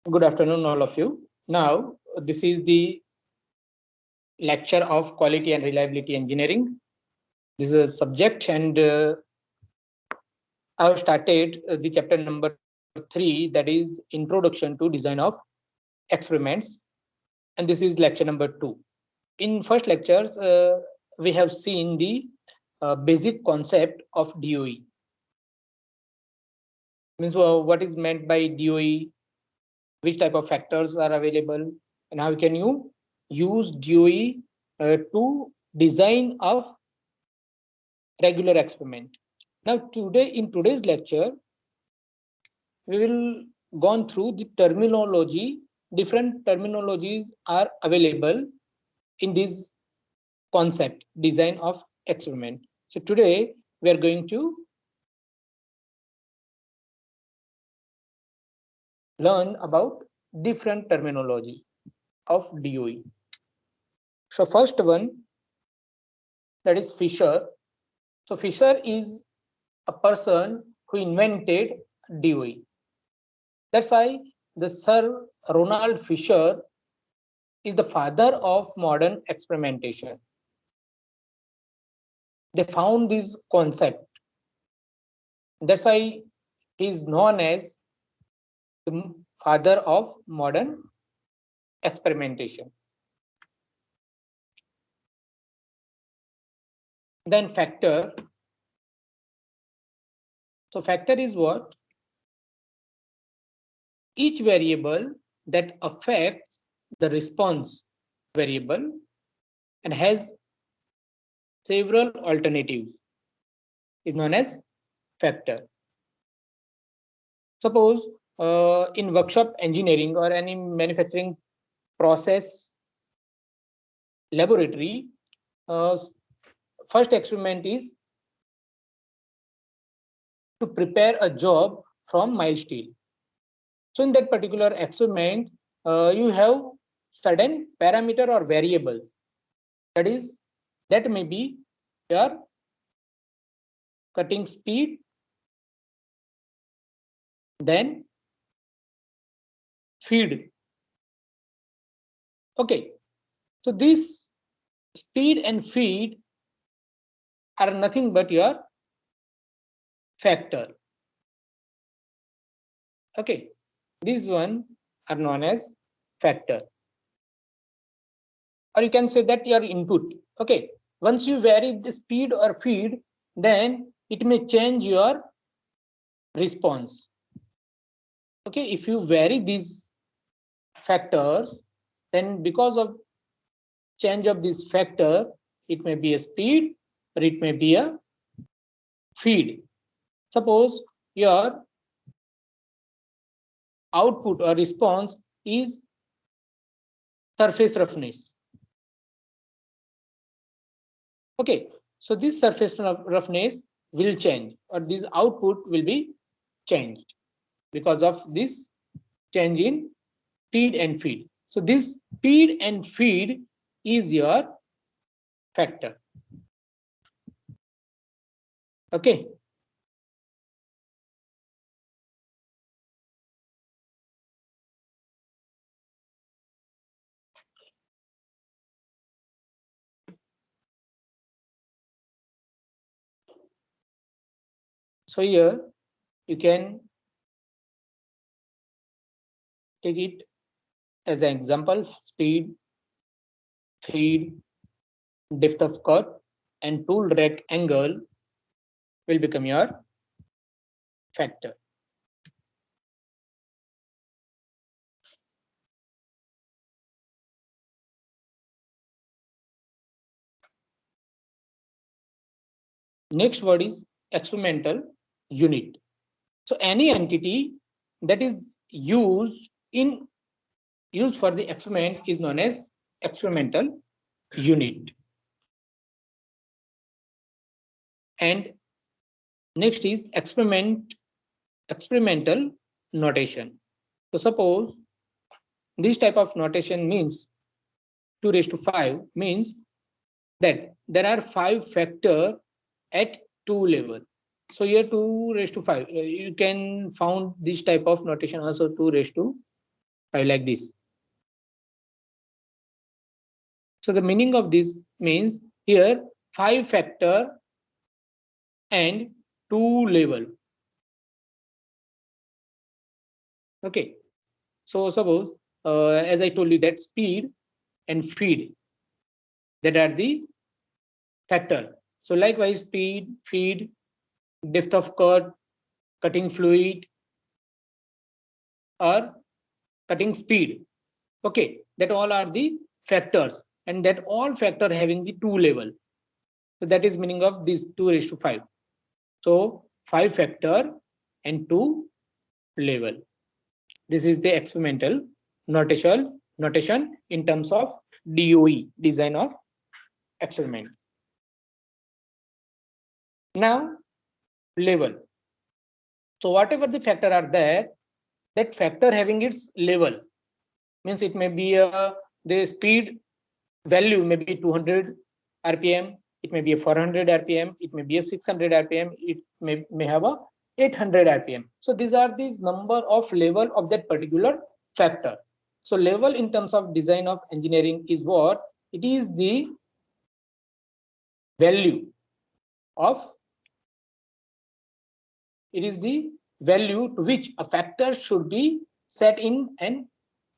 Good afternoon, all of you. Now, this is the lecture of quality and reliability engineering. This is a subject, and I have started the chapter number 3, that is Introduction to Design of Experiments, and this is lecture number 2. In first lectures, we have seen the basic concept of DOE. Means what is meant by DOE, which type of factors are available, and how can you use DOE to design of regular experiment. Now today, in today's lecture, we will gone through the terminology. Different terminologies are available in this concept, design of experiment. So today we are going to learn about different terminology of DOE. So first one, that is Fisher. So Fisher is a person who invented DOE. That's why the Sir Ronald Fisher is the father of modern experimentation. They found this concept. That's why he is known as the father of modern experimentation. Then factor. So factor is what? Each variable that affects the response variable and has several alternatives is known as factor. Suppose in workshop engineering or any manufacturing process laboratory, first experiment is to prepare a job from mild steel. So in that particular experiment, you have certain parameter or variables. That may be your cutting speed, then feed. Okay, so this speed and feed are nothing but your factor. Okay, these one are known as factor, or you can say that your input. Okay, once you vary the speed or feed, then it may change your response. Okay, if you vary these factors, then because of change of this factor, it may be a speed or it may be a feed. Suppose your output or response is surface roughness. Okay, so this surface roughness will change, or this output will be changed because of this change in speed and feed. So this speed and feed is your factor. Okay. So here you can take it as an example: speed, feed, depth of cut, and tool rack angle will become your factor. Next word is experimental unit. So any entity that is used for the experiment is known as experimental unit. And next is experimental notation. So suppose this type of notation means 2 raised to 5 means that there are 5 factor at 2 level. So here 2 raised to 5, you can found this type of notation also 2 raised to like this. So the meaning of this means here 5 factor and 2 level. Okay, so suppose as I told you that speed and feed, that are the factor. So likewise speed, feed, depth of cut, cutting fluid, or cutting speed. Okay, that all are the factors, and that all factor having the 2 level. So that is meaning of this 2:5. So 5 factor and 2 level. This is the experimental notation in terms of DOE, design of experiment. Now level. So whatever the factor are there, that factor having its level, means it may be the speed value may be 200 rpm, it may be a 400 rpm, it may be a 600 rpm, it may have a 800 rpm. So these are these number of level of that particular factor. So level in terms of design of engineering is what? It is the value of, it is the value to which a factor should be set in an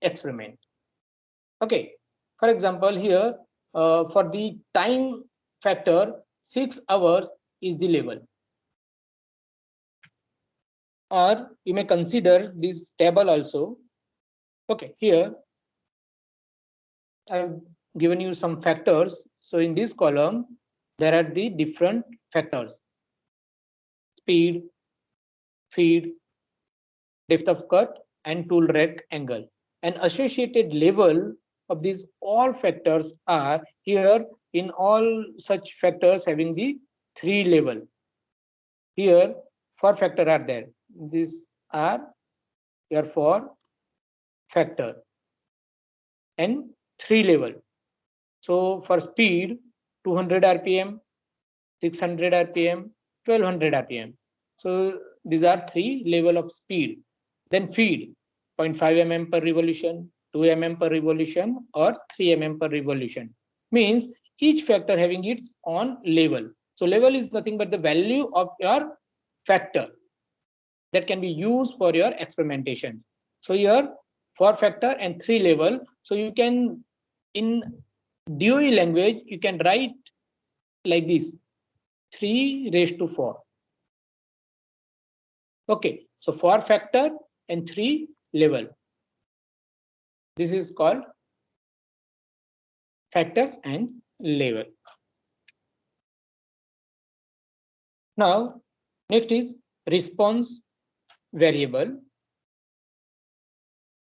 experiment. Okay, for example here for the time factor 6 hours is the level, or you may consider this table also. Okay, here I've given you some factors. So in this column there are the different factors: speed, feed, depth of cut, and tool rack angle. And associated level of these all factors are here. In all such factors having the 3 level, here 4 factor are there. These are here 4 factor and 3 level. So for speed 200 rpm, 600 rpm, 1200 rpm. So these are 3 level of speed. Then feed 0.5 mm per revolution, 2 mm per revolution, or 3 mm per revolution. Means each factor having its own level. So level is nothing but the value of your factor that can be used for your experimentation. So here 4 factor and 3 level. So you can, in DOE language, you can write like this: 3:4. Okay, so 4 factor and 3 level. This is called factors and level. Now next is response variable.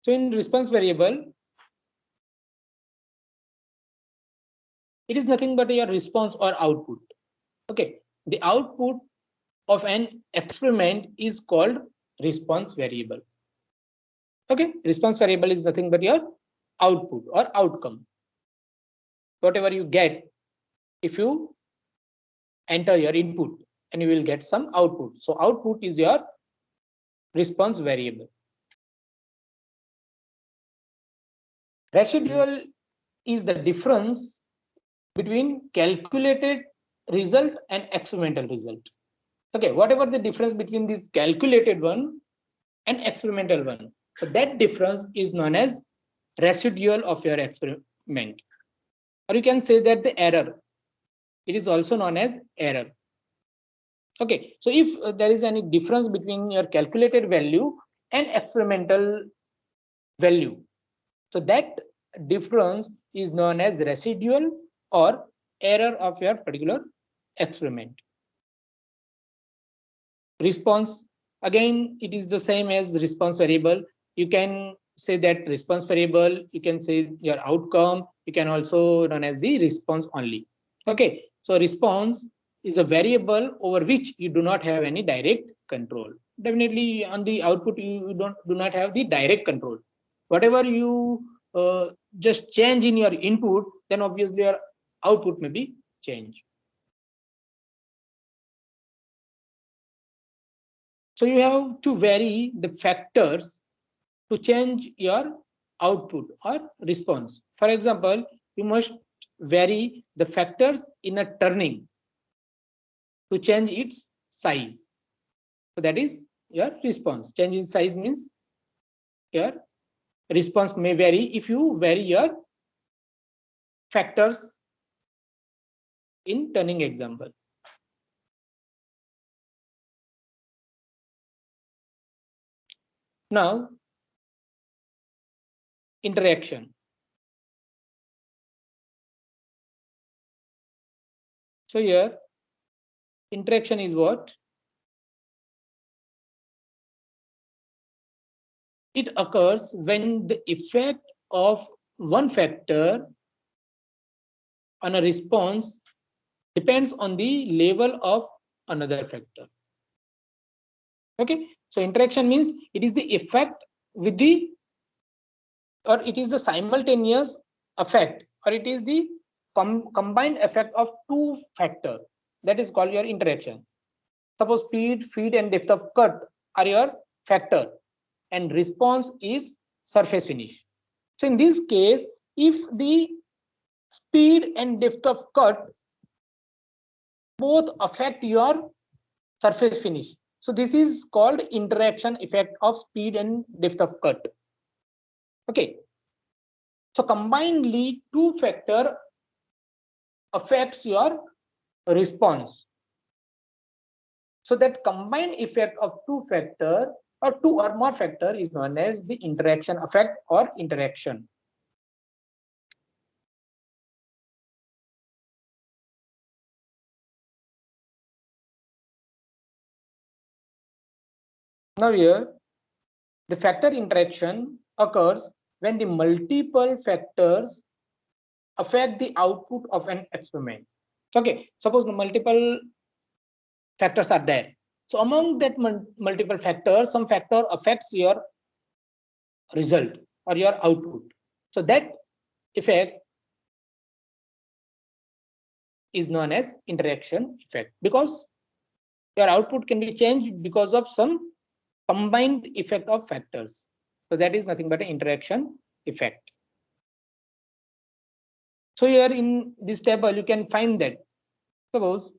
So in response variable, it is nothing but your response or output. Okay, the output of an experiment is called response variable. Okay, response variable is nothing but your output or outcome. Whatever you get, if you enter your input, and you will get some output. So output is your response variable. Residual is the difference between calculated result and experimental result. Okay, whatever the difference between this calculated one and experimental one, so that difference is known as residual of your experiment, or you can say that the error, it is also known as error. Okay, so if there is any difference between your calculated value and experimental value, so that difference is known as residual or error of your particular experiment. Response, again it is the same as response variable. You can say that response variable, you can say your outcome, you can also known as the response only. Okay, so response is a variable over which you do not have any direct control. Definitely on the output you do not have the direct control. Whatever you just change in your input, then obviously your output may be changed. So you have to vary the factors to change your output or response. For example, you must vary the factors in a turning to change its size. So that is your response. Change in size means your response may vary if you vary your factors in turning example. Now, interaction. So here, interaction is what? It occurs when the effect of one factor on a response depends on the level of another factor. Okay, so interaction means it is the effect with the, or it is the simultaneous effect, or it is the combined effect of two factors. That is called your interaction. Suppose speed, feed, and depth of cut are your factor, and response is surface finish. So in this case, if the speed and depth of cut both affect your surface finish, so this is called interaction effect of speed and depth of cut. Okay, so combinedly two factor affects your response. So that combined effect of two factor or two or more factor is known as the interaction effect or interaction. Now here, the factor interaction occurs when the multiple factors affect the output of an experiment. Okay, suppose the multiple factors are there. So among that multiple factors, some factor affects your result or your output. So that effect is known as interaction effect, because your output can be changed because of some combined effect of factors. So that is nothing but an interaction effect. So here in this table, you can find that suppose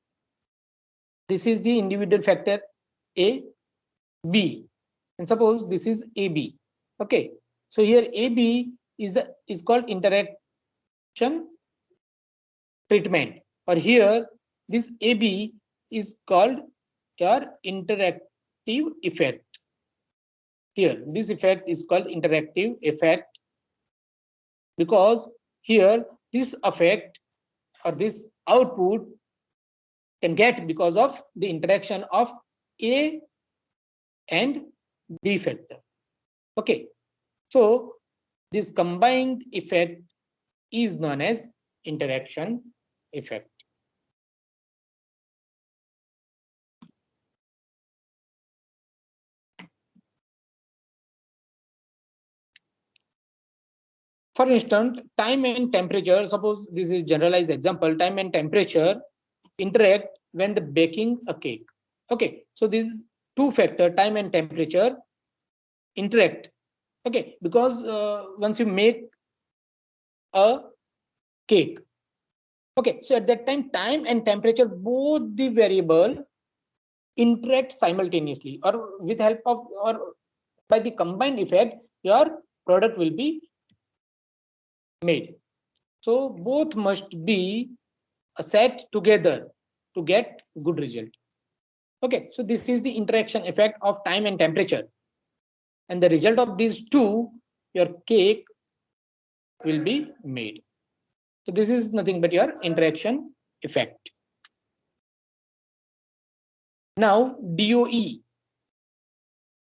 this is the individual factor A, B, and suppose this is AB. Okay, so here AB is called interaction treatment, or here this AB is called your interactive effect. Here this effect is called interactive effect, because here this effect or this output can get because of the interaction of A and B factor. Okay, so this combined effect is known as interaction effect. For instance, time and temperature, suppose this is generalized example, time and temperature interact when the baking a cake. Okay, so these two factor, time and temperature, interact. Okay, because once you make a cake, okay, so at that time and temperature, both the variable interact simultaneously, or with help of, or by the combined effect, your product will be made. So both must be set together to get good result. Okay, so this is the interaction effect of time and temperature, and the result of these two, your cake will be made. So this is nothing but your interaction effect. Now DOE,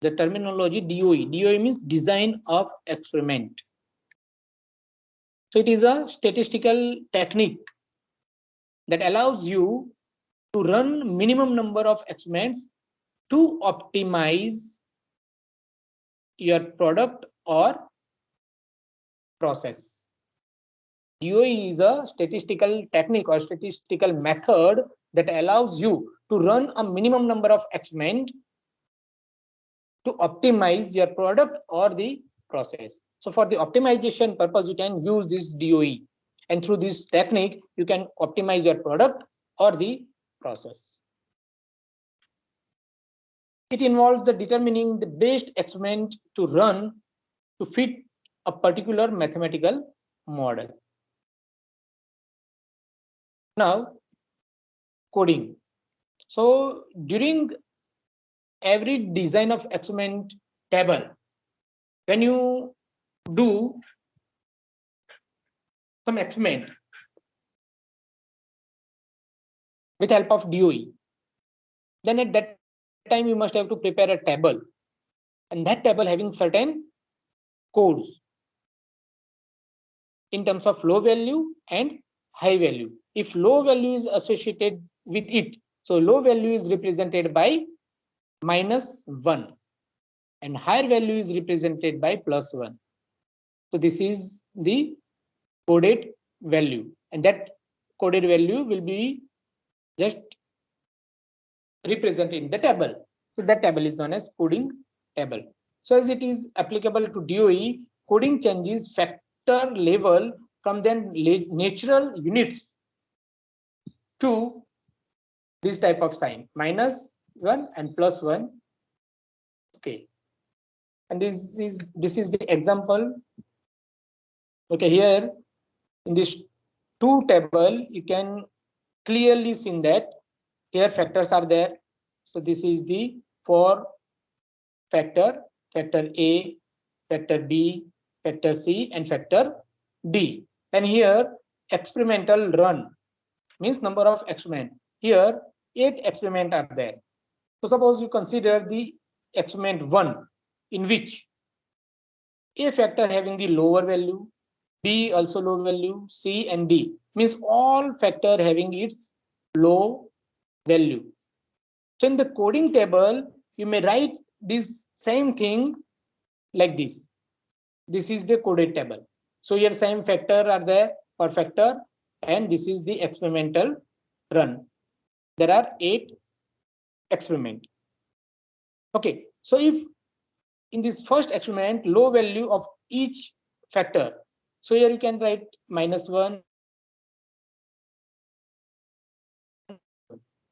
the terminology DOE means design of experiment. So it is a statistical technique that allows you to run minimum number of experiments to optimize your product or process. DOE is a statistical technique or statistical method that allows you to run a minimum number of experiments to optimize your product or the process. So for the optimization purpose, you can use this DOE, and through this technique, you can optimize your product or the process. It involves the determining the best experiment to run to fit a particular mathematical model. Now, coding. So during every design of experiment table, when you do some experiment with help of DOE, then at that time you must have to prepare a table, and that table having certain codes in terms of low value and high value. If low value is associated with it, so low value is represented by -1 and higher value is represented by +1. So this is the coded value, and that coded value will be just represented in the table. So that table is known as coding table. So as it is applicable to DOE, coding changes factor level from then natural units to this type of sign, -1 and +1 scale. And this is the example. Okay, here in this 2 table, you can clearly see that here factors are there. So this is the 4 factor, factor A, factor B, factor C, and factor D. And here experimental run means number of experiment. Here 8 experiment are there. So suppose you consider the experiment 1, in which A factor having the lower value, B also low value, C and D, means all factor having its low value. So in the coding table, you may write this same thing like this. This is the coded table. So here same factor are there per factor, and this is the experimental run. There are 8 experiment. Okay, so if in this first experiment low value of each factor, so here you can write -1.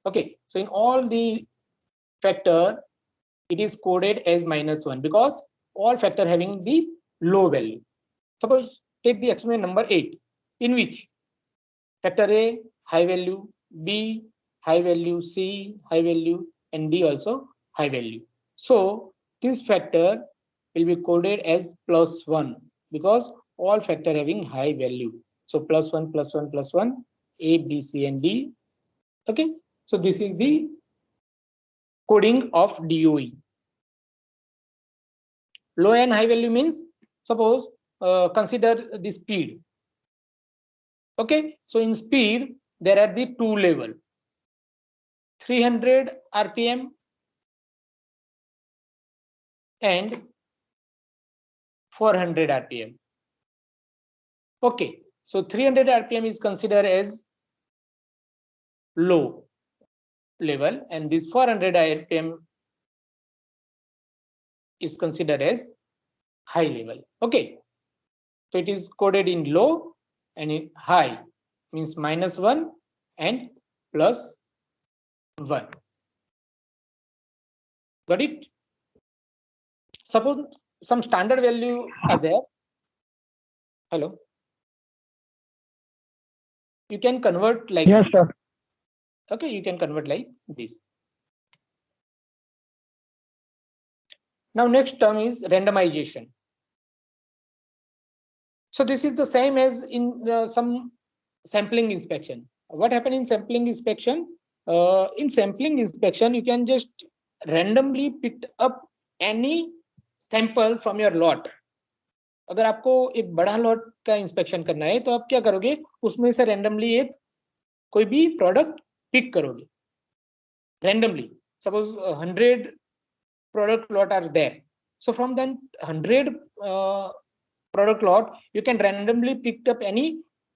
Okay, so in all the factor, it is coded as -1 because all factor having the low value. Suppose take the experiment number 8, in which factor A high value, B high value, C high value, and D also high value. So this factor will be coded as +1 because all factor having high value. So +1, +1, +1, A, B, C, and D. Okay, so this is the coding of DOE. Low and high value means, suppose consider the speed. Okay, so in speed there are the 2 level, 300 RPM and 400 RPM. Okay, so 300 RPM is considered as low level, and this 400 RPM is considered as high level. Okay, so it is coded in low and in high, means -1 and +1. Got it? Suppose some standard value are there. Hello. You can convert like Yes, this. sir. Okay, you can convert like this. Now next term is randomization. So this is the same as in some sampling inspection. What happened in sampling inspection? In sampling inspection, you can just randomly pick up any sample from your lot. अगर आपको एक बड़ा lot का inspection करना है तो आप क्या करोगे, उसमें से रैंडमली एक कोई भी प्रोडक्ट पिक करोगे randomly. Suppose 100 product lot are there. So from that 100 product lot, you can randomly pick up any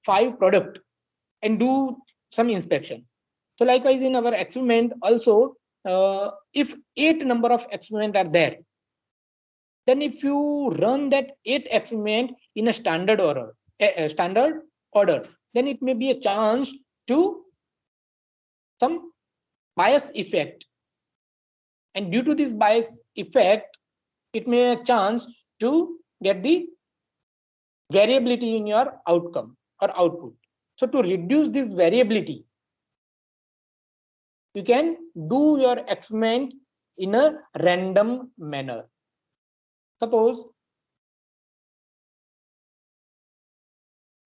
5 product and do some inspection. So likewise in our experiment also, if 8 number of experiment are there, then if you run that 8 experiment in a standard order, then it may be a chance to some bias effect. And due to this bias effect, it may a chance to get the variability in your outcome or output. So to reduce this variability, you can do your experiment in a random manner. Suppose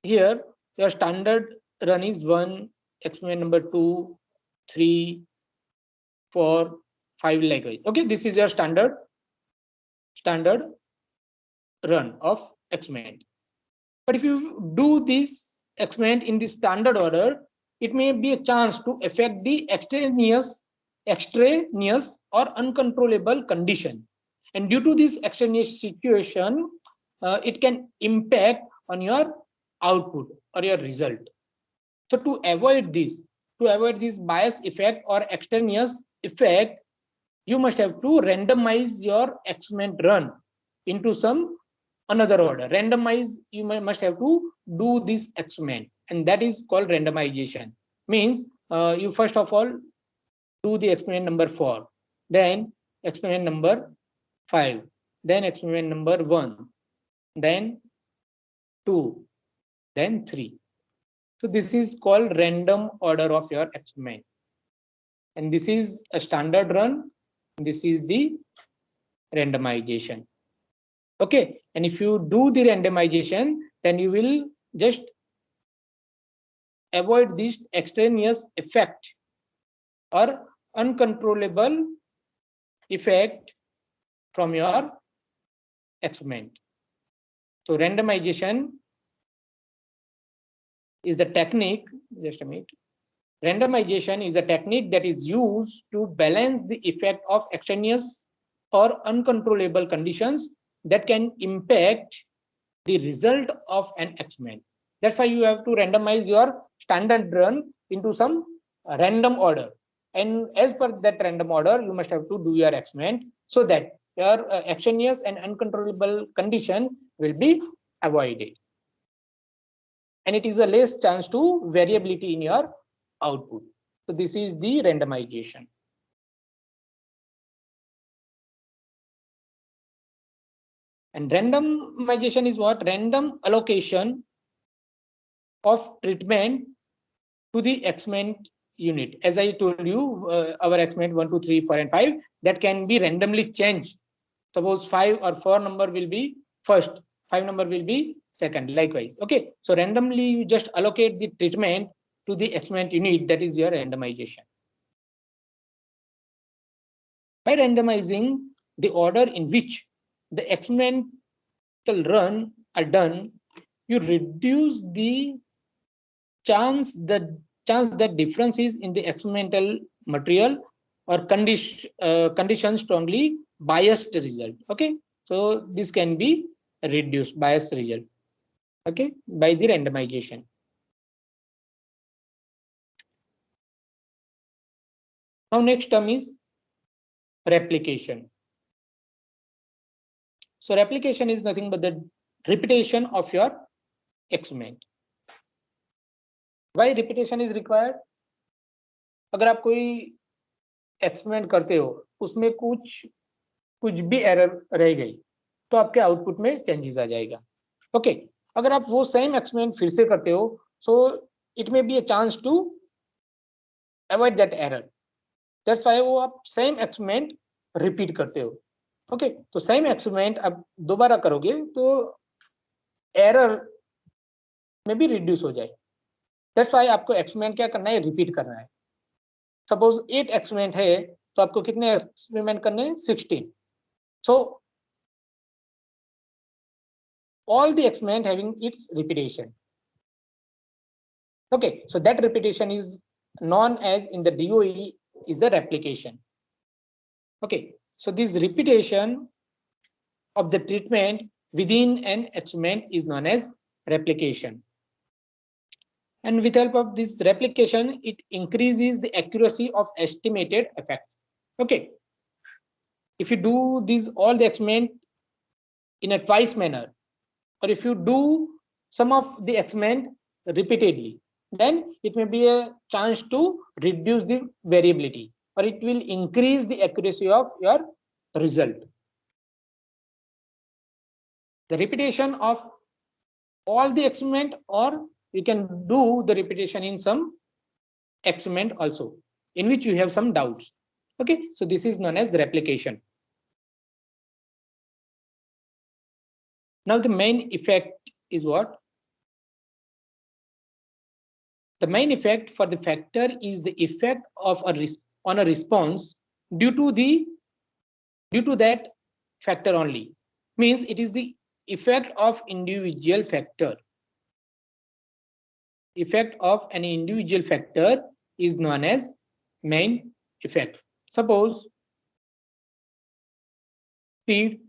here your standard run is 1, experiment number 2, 3, 4, 5, likewise. Okay, this is your standard run of experiment. But if you do this experiment in the standard order, it may be a chance to affect the extraneous or uncontrollable condition. And due to this extraneous situation, it can impact on your output or your result. So to avoid this bias effect or extraneous effect, you must have to randomize your experiment run into some another order. You must have to do this experiment, and that is called randomization. Means you first of all do the experiment number 4, then experiment number 5, then experiment number 1, then 2, then 3. So this is called random order of your experiment, and this is a standard run. This is the randomization. Okay, and if you do the randomization, then you will just avoid this extraneous effect or uncontrollable effect from your experiment. So randomization is the technique, just a minute. Randomization is a technique that is used to balance the effect of extraneous or uncontrollable conditions that can impact the result of an experiment. That's why you have to randomize your standard run into some random order. And as per that random order, you must have to do your experiment so that your extraneous and uncontrollable condition will be avoided. And it is a less chance to variability in your output. So this is the randomization. And randomization is what? Random allocation of treatment to the experiment unit. As I told you, our experiment 1, 2, 3, 4, and 5, that can be randomly changed. Suppose 5 or 4 number will be first, 5 number will be second, likewise. Okay, so randomly you just allocate the treatment to the experiment unit. That is your randomization. By randomizing the order in which the experimental run are done, you reduce the chance that differences in the experimental material or condition strongly biased result. Okay, so this can be reduced, biased result, okay, by the randomization. Now next term is replication. So replication is nothing but the repetition of your experiment. Why repetition is required? अगर आप कोई experiment करते हो, उसमें कुछ भी error रह गई, तो आपके आउटपुट में चेंजेस आ जाएगा. ओके, अगर आप वो सेम एक्सपेरिमेंट फिर से करते हो, so it may be a chance to avoid that error. That's why वो आप सेम एक्सपेरिमेंट रिपीट करते हो. ओके, तो सेम एक्सपेरिमेंट आप दोबारा करोगे तो एरर में भी रिड्यूस हो जाए. दैट्स व्हाई आपको एक्सपेरिमेंट क्या करना है? रिपीट करना है. सपोज 8 एक्सपेरिमेंट है, तो आपको कितने एक्सपेरिमेंट करने हैं? 16. सो all the experiment having its repetition. Okay, so that repetition is known as, in the DOE, is the replication. Okay, so this repetition of the treatment within an experiment is known as replication. And with help of this replication, it increases the accuracy of estimated effects. Okay, if you do these all the experiment in a twice manner, or if you do some of the experiment repeatedly, then it may be a chance to reduce the variability, or it will increase the accuracy of your result. The repetition of all the experiment, or you can do the repetition in some experiment also in which you have some doubts. Okay, so this is known as replication. Now the main effect is what? The main effect for the factor is the effect of on a response due to that factor only. Means it is the effect of individual factor. Effect of an individual factor is known as main effect. Suppose speed,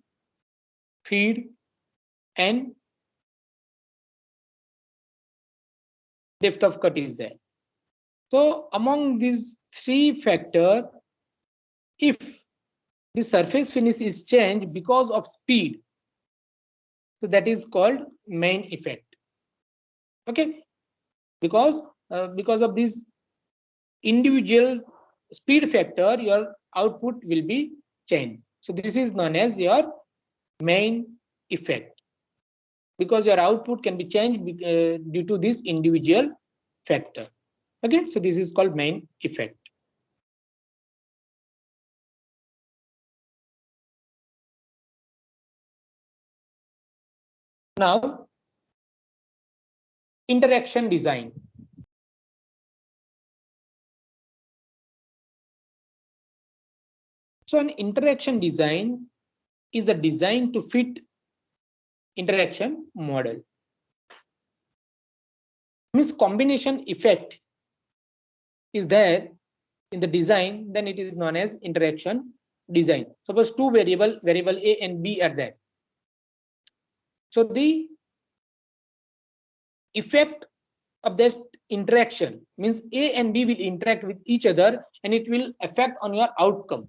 feed, and depth of cut is there. So among these three factors, if the surface finish is changed because of speed, so that is called main effect. Okay, because of this individual speed factor, your output will be changed. So this is known as your main effect, because your output can be changed due to this individual factor. Okay, so this is called main effect. Now, interaction design. So an interaction design is a design to fit interaction model. Means combination effect is there in the design, then it is known as interaction design. Suppose two variable A and B are there. So the effect of this interaction means A and B will interact with each other and it will affect on your outcome.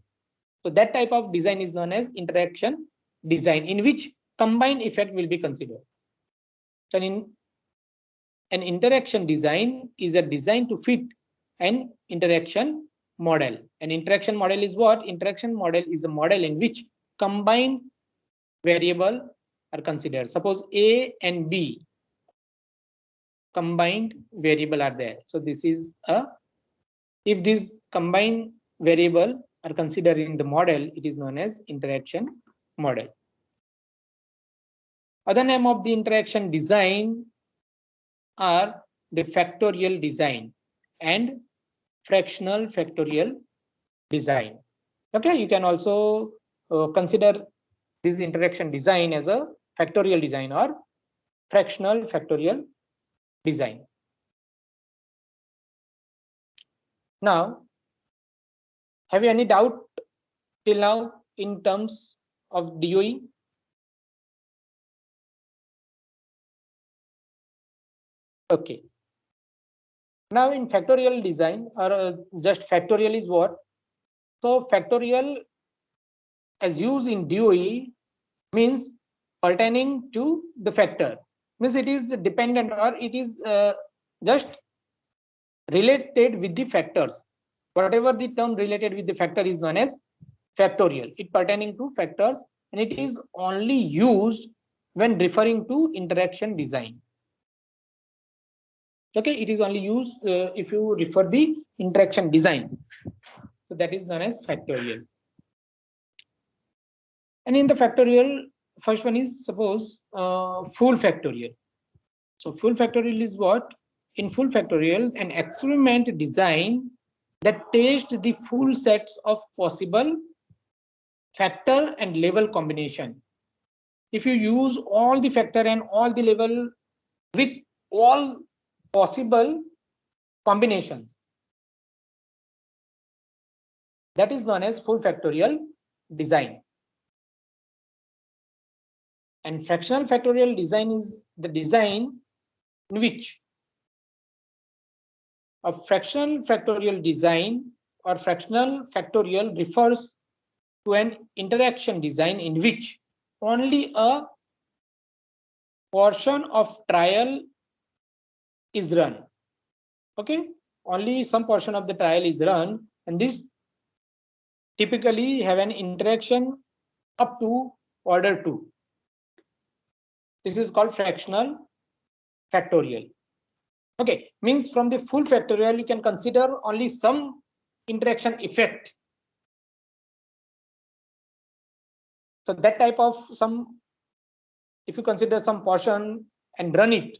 So that type of design is known as interaction design, in which combined effect will be considered. So in an interaction design is a design to fit an interaction model. An interaction model is what? Interaction model is the model in which combined variable are considered. Suppose A and B combined variable are there. So this is if these combined variable are considered in the model, it is known as interaction model. Other name of the interaction design are the factorial design and fractional factorial design. Okay, you can also consider this interaction design as a factorial design or fractional factorial design. Now, have you any doubt till now in terms of DOE? Okay. Now in factorial design, or just factorial is what? So factorial as used in DOE means pertaining to the factor. Means it is dependent, or it is just related with the factors. Whatever the term related with the factor is known as factorial. It pertaining to factors, and it is only used when referring to interaction design. Okay, it is only used if you refer the interaction design. So that is known as factorial. And in the factorial, first one is suppose full factorial. So full factorial is what? In full factorial, an experiment design that tests the full sets of possible factor and level combination. If you use all the factor and all the level with all possible combinations, that is known as full factorial design. And fractional factorial design is the design in which a fractional factorial design or fractional factorial refers to an interaction design in which only a portion of trial is run. Okay, only some portion of the trial is run, and this typically have an interaction up to order 2. This is called fractional factorial. Okay, means from the full factorial you can consider only some interaction effect. So that type of some, if you consider some portion and run it,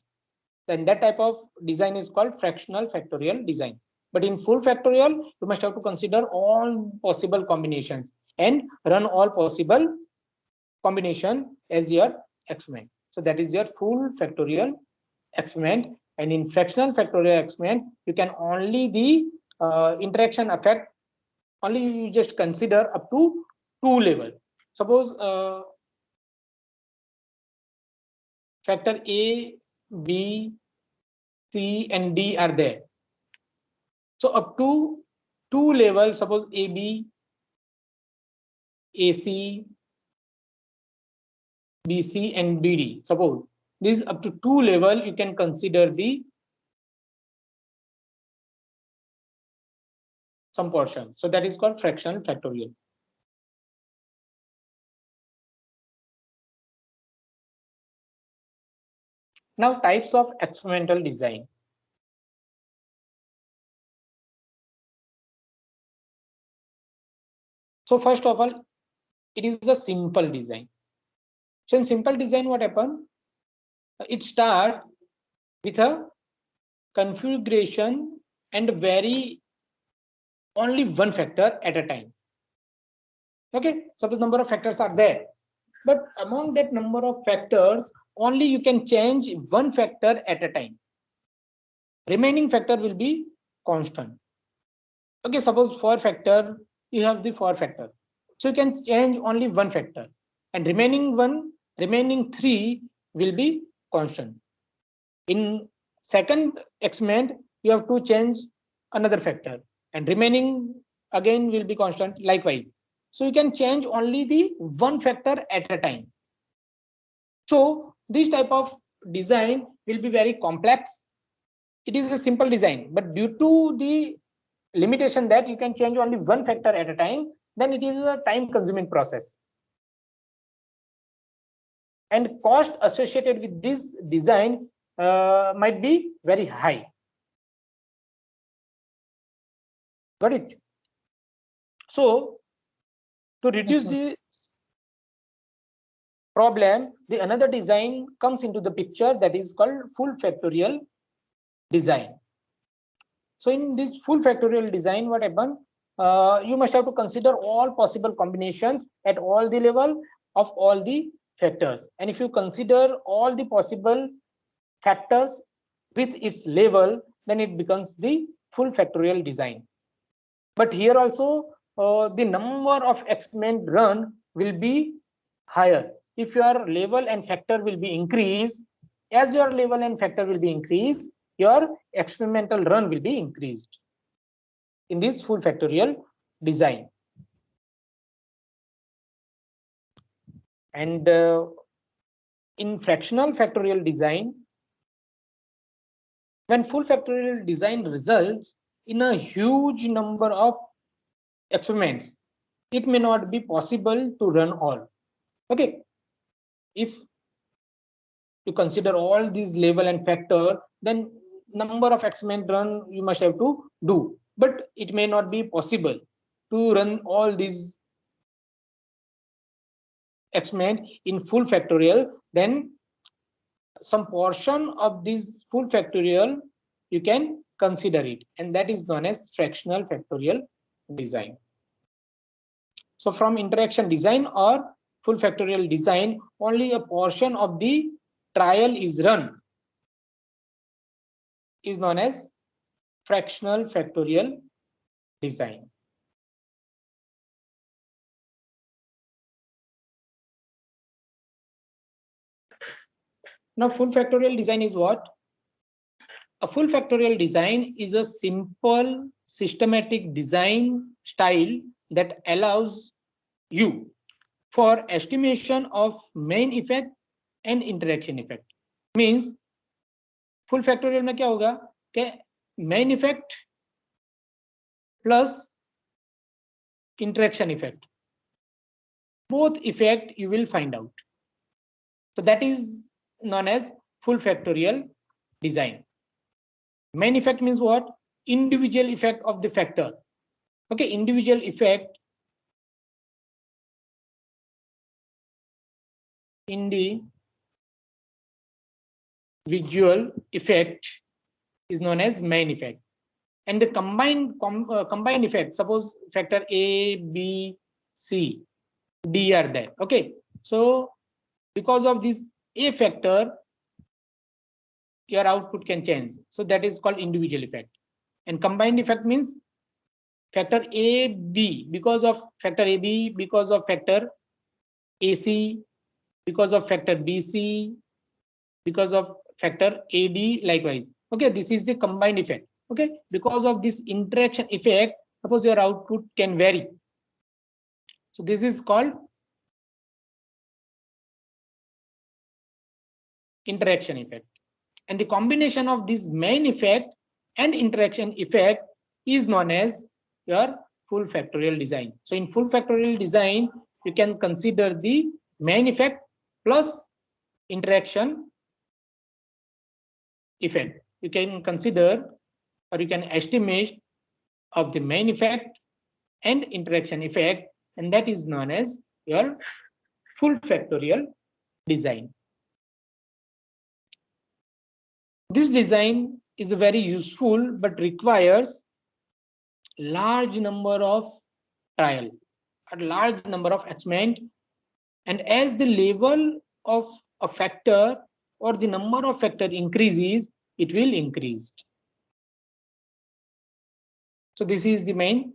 then that type of design is called fractional factorial design. But in full factorial, you must have to consider all possible combinations and run all possible combination as your experiment. So that is your full factorial experiment. And in fractional factorial experiment, you can only the interaction effect, only you just consider up to 2 level. Suppose factor A, B, C and D are there. So up to 2 levels, suppose AB, AC, BC and BD. Suppose this up to 2 level, you can consider the some portion. So that is called fractional factorial. Now types of experimental design. So first of all, it is a simple design. So in simple design, what happens? It starts with a configuration and vary only one factor at a time. Okay, suppose number of factors are there, but among that number of factors, only you can change one factor at a time. Remaining factor will be constant. Okay, suppose 4 factor, you have the 4 factor. So you can change only one factor, and remaining 3 will be constant. In second experiment, you have to change another factor, and remaining again will be constant likewise. So you can change only the one factor at a time. So this type of design will be very complex. It is a simple design, but due to the limitation that you can change only one factor at a time, then it is a time consuming process. And cost associated with this design might be very high. Got it? So to reduce the problem, the another design comes into the picture, that is called full factorial design. So in this full factorial design, what happens? You must have to consider all possible combinations at all the level of all the factors. And if you consider all the possible factors with its level, then it becomes the full factorial design. But here also the number of experiment run will be higher. If your level and factor will be increased, as your level and factor will be increased, your experimental run will be increased in this full factorial design. And in fractional factorial design, when full factorial design results in a huge number of experiments, it may not be possible to run all. Okay, if you consider all these level and factor, then number of experiment run you must have to do, but it may not be possible to run all these experiment in full factorial. Then some portion of this full factorial you can consider it, and that is known as fractional factorial design. So from interaction design or full factorial design, only a portion of the trial is run, is known as fractional factorial design. Now full factorial design is what? A full factorial design is a simple systematic design style that allows you for estimation of main effect and interaction effect. Means full factorial में क्या होगा कि main effect plus interaction effect, both effect you will find out. So that is known as full factorial design. Main effect means what? Individual effect of the factor. Okay, individual effect individual effect is known as main effect. And the combined effect, suppose factor A, B, C, D are there. Okay, so because of this A factor, your output can change. So that is called individual effect. And combined effect means factor A, B, because of factor AB, because of factor AC, because of factor BC, because of factor AD, likewise. Okay, this is the combined effect. Okay, because of this interaction effect, suppose your output can vary. So this is called interaction effect. And the combination of this main effect and interaction effect is known as your full factorial design. So in full factorial design, you can consider the main effect plus interaction effect. You can consider or you can estimate of the main effect and interaction effect, and that is known as your full factorial design. This design is very useful but requires large number of trial, a large number of experiment, and as the level of a factor or the number of factor increases, it will increase. So this is the main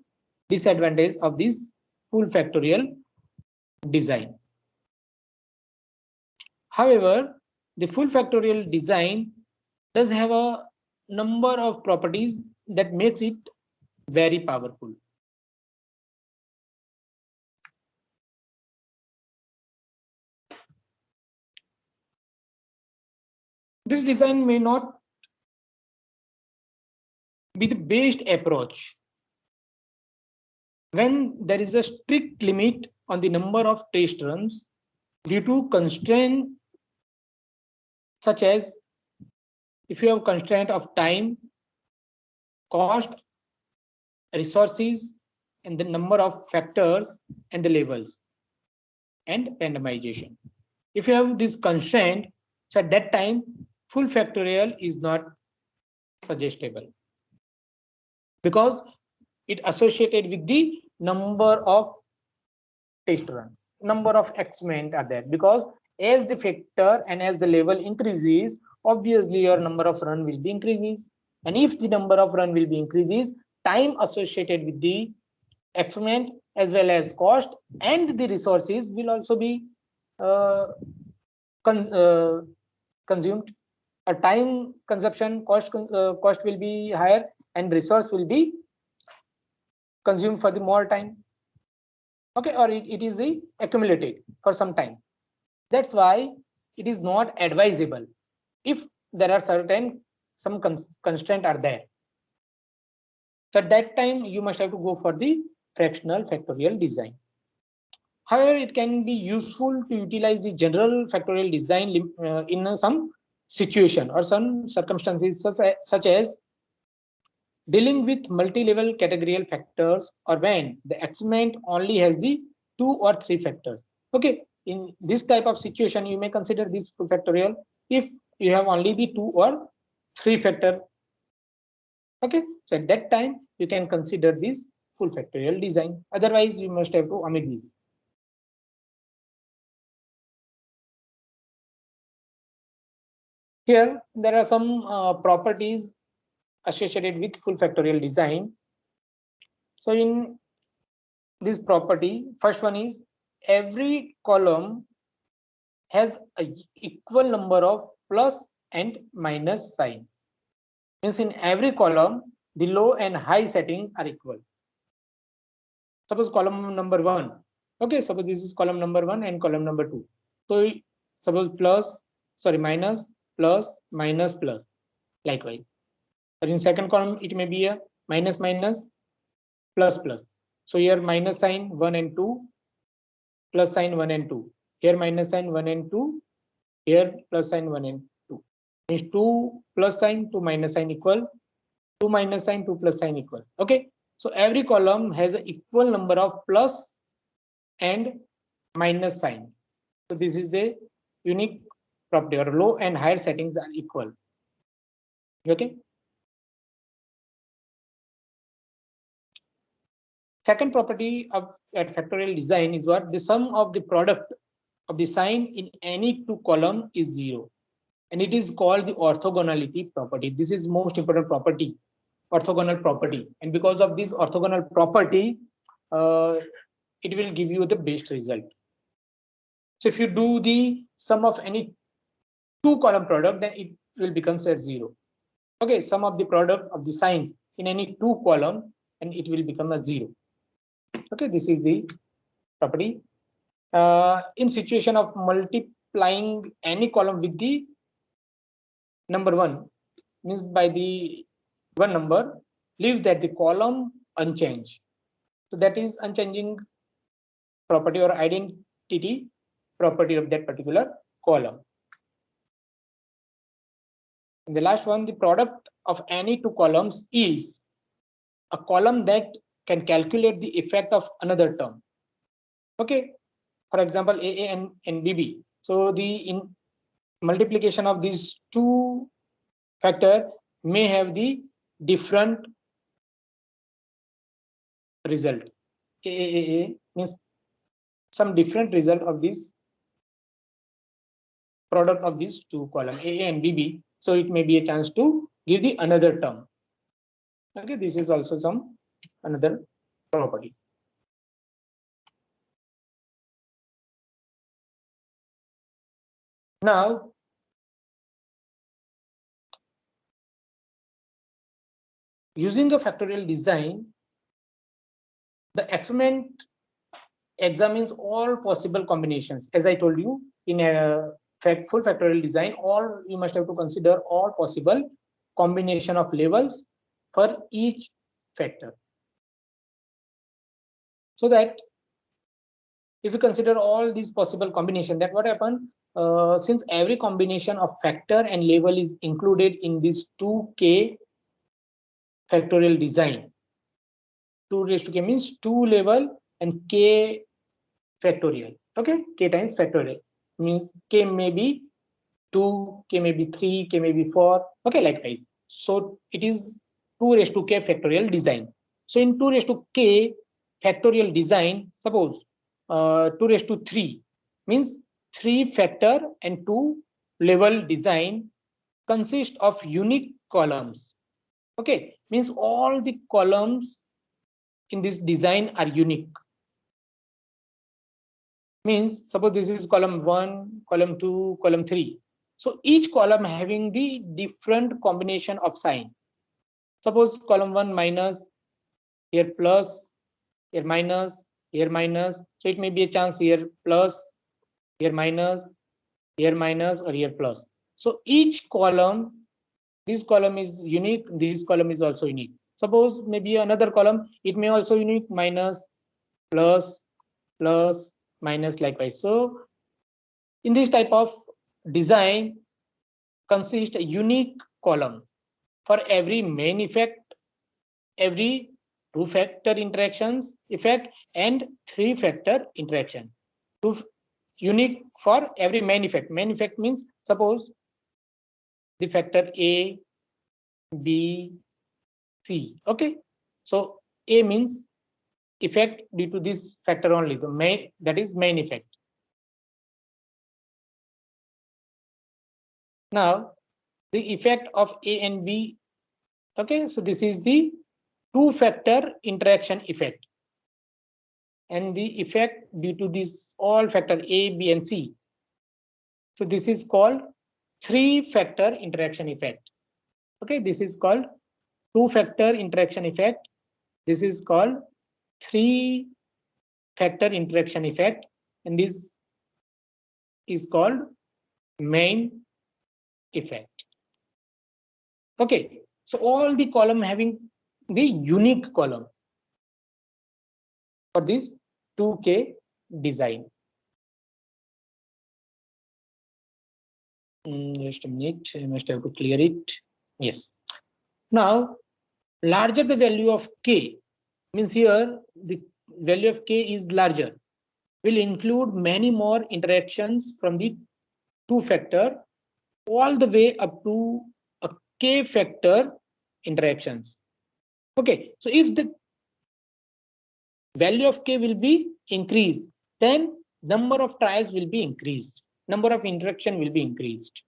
disadvantage of this full factorial design. However, the full factorial design does have a number of properties that makes it very powerful. This design may not be the best approach when there is a strict limit on the number of test runs due to constraint, such as if you have constraint of time, cost, resources, and the number of factors and the labels, and randomization. If you have this constraint, so at that time full factorial is not suggestible because it associated with the number of test run, number of experiment are there, because as the factor and as the level increases, obviously your number of run will be increases, and if the number of run will be increases, time associated with the experiment as well as cost and the resources will also be uh, consumed. A time consumption cost will be higher and resource will be consumed for the more time. Okay, or it is accumulated for some time. That's why it is not advisable if there are certain some constraint are there. So at that time you must have to go for the fractional factorial design. However, it can be useful to utilize the general factorial design in some situation or some circumstances, such as dealing with multi-level categorical factors, or when the experiment only has the 2 or 3 factors. Okay, in this type of situation, you may consider this full factorial if you have only the 2 or 3 factor. Okay, so at that time you can consider this full factorial design. Otherwise, you must have to omit this. Here, there are some properties associated with full factorial design. So in this property, first one is every column has a equal number of plus and minus sign. Means in every column, the low and high settings are equal. Suppose column number 1. Okay, suppose this is column number 1 and column number 2. So suppose minus plus, minus, plus, likewise. But in second column, it may be a minus, minus, plus, plus. So here minus sign 1 and 2, plus sign 1 and 2. Here minus sign 1 and 2, here plus sign 1 and 2. Means 2 plus sign, 2 minus sign equal, 2 minus sign, 2 plus sign equal. Okay. So every column has an equal number of plus and minus sign. So this is the unique property, or low and higher settings are equal. Okay. Second property of at factorial design is what? The sum of the product of the sign in any two column is 0. And it is called the orthogonality property. This is most important property, orthogonal property. And because of this orthogonal property, it will give you the best result. So if you do the sum of any two column product, then it will become set 0. Okay, sum of the product of the signs in any two column, and it will become a 0. Okay, this is the property. In situation of multiplying any column with the number 1, means by the one number, leaves that the column unchanged. So that is unchanging property or identity property of that particular column. And the last one, the product of any two columns yields a column that can calculate the effect of another term. Okay, for example, AA and BB. So the multiplication of these two factor may have the different result. AAA means some different result of this product of these two column AA and BB. So it may be a chance to give the another term. Okay, this is also some another property. Now, using a factorial design, the experiment examines all possible combinations. As I told you, in a full factorial design, all you must have to consider all possible combination of levels for each factor. So that if you consider all these possible combination, that what happen, since every combination of factor and level is included in this 2k factorial design. 2 raised to k means 2 level and k factorial. Okay, k times factorial means k may be 2, k may be 3, k may be 4. Okay, likewise. So it is 2 raised to k factorial design. So in 2 raised to k factorial design, suppose 2 raised to 3 means 3 factor and 2 level design consist of unique columns. Okay, means all the columns in this design are unique. Means suppose this is column 1, column 2, column 3. So each column having the different combination of sign. Suppose column 1 minus, here plus, here minus, here minus. So it may be a chance here plus, here minus, or here plus. So each column, this column is unique, this column is also unique. Suppose maybe another column, it may also unique, minus, plus, plus, minus, likewise. So in this type of design consists a unique column for every main effect, every two factor interactions effect, and three factor interaction. Unique for every main effect. Main effect means suppose the factor A, B, C. Okay, so A means effect due to this factor only, the main, that is main effect. Now the effect of A and B. Okay, so this is the two factor interaction effect, and the effect due to this all factor A, B, and C. So this is called three factor interaction effect. Okay, this is called two factor interaction effect. This is called three factor interaction effect, and this is called main effect. Okay, so all the column having the unique column for this 2K design. Just a minute, I must have to clear it. Yes. Now, larger the value of K, means here the value of K is larger, will include many more interactions from the 2 factor all the way up to a K factor interactions. Okay, so if the value of K will be increased, then number of trials will be increased, number of interaction will be increased.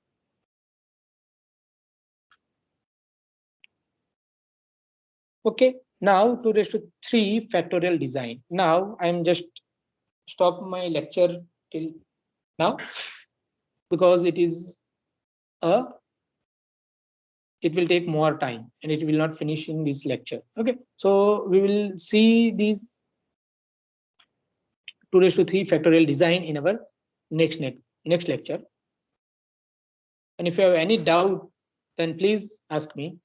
Okay, now 2 raised to 3 factorial design. Now I'm just stop my lecture till now because it will take more time and it will not finish in this lecture. Okay, so we will see these 2 raised to 3 factorial design in our next lecture. And if you have any doubt, then please ask me.